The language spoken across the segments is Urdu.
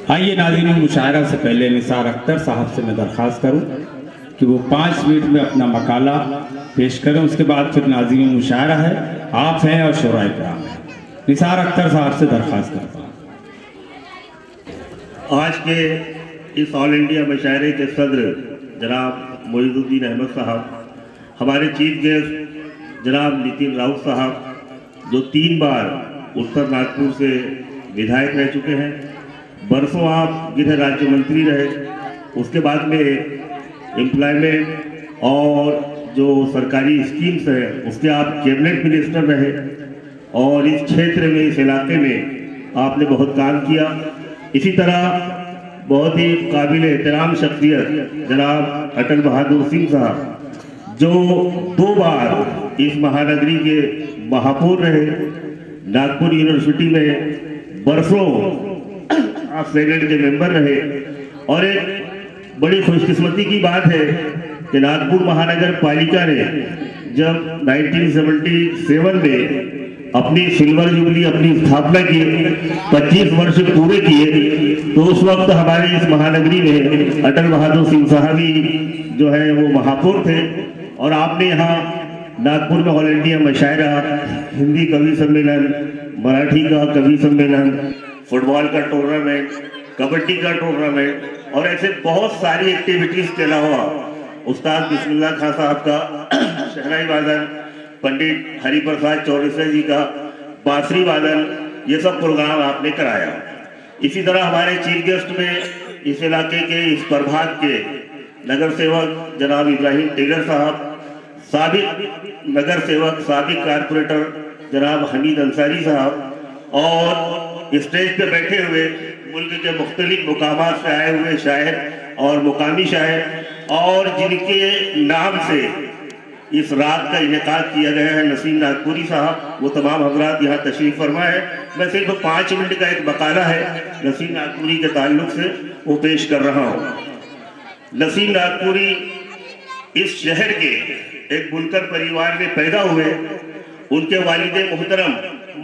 آئیے ناظرین، مشاعرہ سے پہلے نثار اختر صاحب سے میں درخواست کروں کہ وہ 5 منٹ میں اپنا مقالہ پیش کریں، اس کے بعد پھر ناظرین مشاعرہ ہے، آپ ہیں اور شورائے کرام ہیں۔ نثار اختر صاحب سے درخواست کرتا ہوں۔ آج کے اس آل انڈیا مشاعرے کے صدر جناب معیز الدین احمد صاحب، ہمارے چیف گیسٹ جناب نتن راؤت صاحب جو 3 بار اتر ناگپور سے ودھائک رہ چکے ہیں، برسوں آپ گرہ راجیہ منتری رہے، اس کے بعد میں امپلائمنٹ اور جو سرکاری اسکیمز ہیں اس کے آپ کیبنٹ منسٹر رہے، اور اس چھیتر میں، اس علاقے میں آپ نے بہت کام کیا۔ اسی طرح بہت ہی قابل احترام شخصیت جناب اٹل بہادر سنگھ صاحب جو 2 بار اس مہانگری کے مہاپور رہے، ناگپور یونیورسٹی میں برسوں آپ سینیٹ کے ممبر رہے، اور ایک بڑی خوش قسمتی کی بات ہے کہ ناگپور مہانگر پالیکا نے جب 1977 میں اپنی سلور جوبلی، اپنی استھاپنا کی، 25 ورش پورے کیے، تو اس وقت ہمارے اس مہانگری میں اٹل بہادر سنگھ صاحب جو ہے وہ مہاپور تھے، اور آپ نے یہاں ناگپور میں آل انڈیا مشاعرہ، ہندی کوی سمیلن، مراٹھی کا کوی سمیلن، فٹ بال کا ٹورنامنٹ، کبڈی کا ٹورنامنٹ، اور ایسے بہت ساری ایکٹیویٹیز کے علاوہ استاد بسم اللہ خان صاحب کا شہنائی وادن، پنڈت ہری پرساد چورسے جی کا بانسری وادن، یہ سب پروگرام آپ نے کرایا۔ اسی طرح ہمارے چیف گیسٹ میں اس علاقے کے، اس پربھاگ کے نگر سیوک جناب ابراہیم ٹیلر صاحب، سابق نگر سیوک، سابق کارپوریٹر جناب حمید انصاری صاحب، اور اسٹیج پہ بیٹھے ہوئے ملک کے مختلف مقامات سے آئے ہوئے شاعر اور مقامی شاعر، اور جن کے نام سے اس رات کا انعقاد کیا گیا ہے، نسیم ناگپوری صاحب، وہ تمام حضرات یہاں تشریف فرما ہے۔ میں صرف 5 منٹ کا ایک مقالہ ہے نسیم ناگپوری کے تعلق سے وہ پیش کر رہا ہوں۔ نسیم ناگپوری اس شہر کے ایک بنکر پریوار میں پیدا ہوئے۔ ان کے والد محترم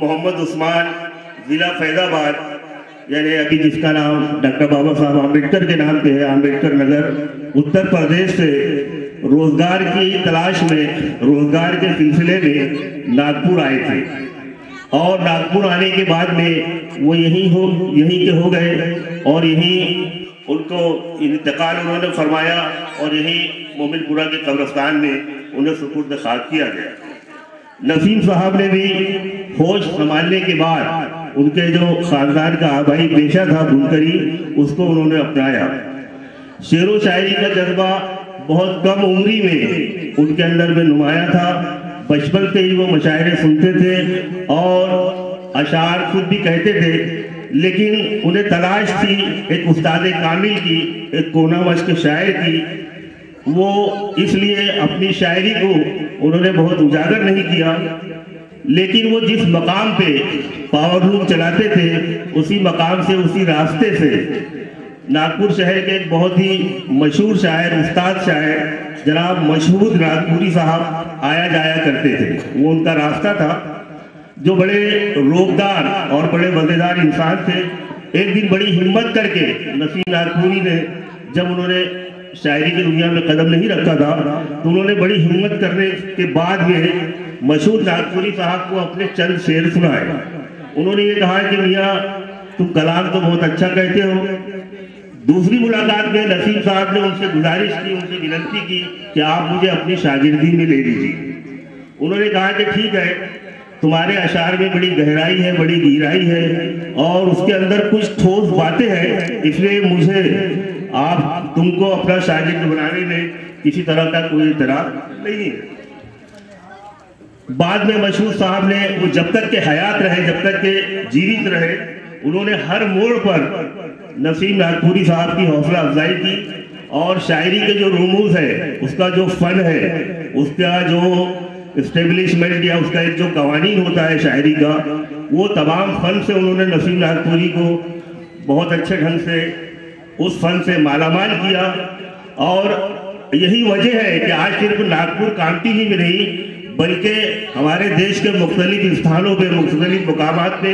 محمد عثمان ضلع فیض آباد، یعنی ابھی جس کا نام ڈاکٹر بابا صاحب امبیڈکر کے نام پہ ہے، امبیڈکر نگر، اتر پردیش سے روزگار کی تلاش میں، روزگار کے سلسلے میں ناگپور آئے تھے، اور ناگپور آنے کے بعد میں وہ یہیں کے ہو گئے، اور یہیں ان کو انتقال انہوں نے فرمایا، اور یہیں مومن پورہ کے قبرستان میں انہیں سپرد خاک کیا گیا۔ نسیم صاحب نے بھی ہوش سنبھالنے کے بعد ان کے جو خاندان کا آبائی پیشہ تھا بنکری، اس کو انہوں نے اپنایا۔ شعر و شاعری کا جذبہ بہت کم عمری میں ان کے اندر میں نمایاں تھا۔ بچپن سے ہی وہ مشاعرے سنتے تھے اور اشعار خود بھی کہتے تھے، لیکن انہیں تلاش تھی ایک استاد کامل کی، ایک کونا مشق شاعر کی۔ وہ اس لیے اپنی شاعری کو انہوں نے بہت اجاگر نہیں کیا، لیکن وہ جس مقام پہ پاور روم چلاتے تھے، اسی مقام سے، اسی راستے سے ناگپور شہر کے ایک بہت ہی مشہور شاعر، استاد شاعر جناب مشہود ناگپوری صاحب آیا جایا کرتے تھے۔ وہ ان کا راستہ تھا، جو بڑے روبدار اور بڑے مزیدار انسان تھے۔ ایک دن بڑی ہمت کر کے نسیم ناگپوری نے، جب انہوں نے شاعری کی دنیا میں قدم نہیں رکھا تھا، تو انہوں نے بڑی ہمت کرنے کے بعد میں مشہور ناگپوری صاحب کو اپنے چند شعر سنائے۔ انہوں نے یہ کہا کہ میاں تم کلام تو بہت اچھا کہتے ہو۔ دوسری ملاقات میں نسیم صاحب نے ان سے گزارش کی، ان سے ونتی کی کہ آپ مجھے اپنی شاگردی میں لے لیجیے۔ انہوں نے کہا کہ ٹھیک ہے، تمہارے اشعار میں بڑی گہرائی ہے، بڑی گہرائی ہے، اور اس کے اندر کچھ ٹھوس باتیں ہیں، اس لیے مجھے تم کو اپنا شاگرد بنانے میں کسی طرح کا کوئی اعتراض نہیں ہے۔ بعد میں مشہور صاحب نے، وہ جب تک کہ حیات رہے، جب تک کہ جیوت رہے، انہوں نے ہر موڑ پر نسیم ناگپوری صاحب کی حوصلہ افزائی کی، اور شاعری کے جو رموز ہے، اس کا جو فن ہے، اس کا جو اسٹیبلشمنٹ یا اس کا ایک جو قوانین ہوتا ہے شاعری کا، وہ تمام فن سے انہوں نے نسیم ناگپوری کو بہت اچھے ڈھنگ سے اس فن سے مالا مال کیا۔ اور یہی وجہ ہے کہ آج صرف ناگپور کانٹی ہی میں نہیں، بلکہ ہمارے دیش کے مختلف استھانوں پہ، مختلف مقامات پہ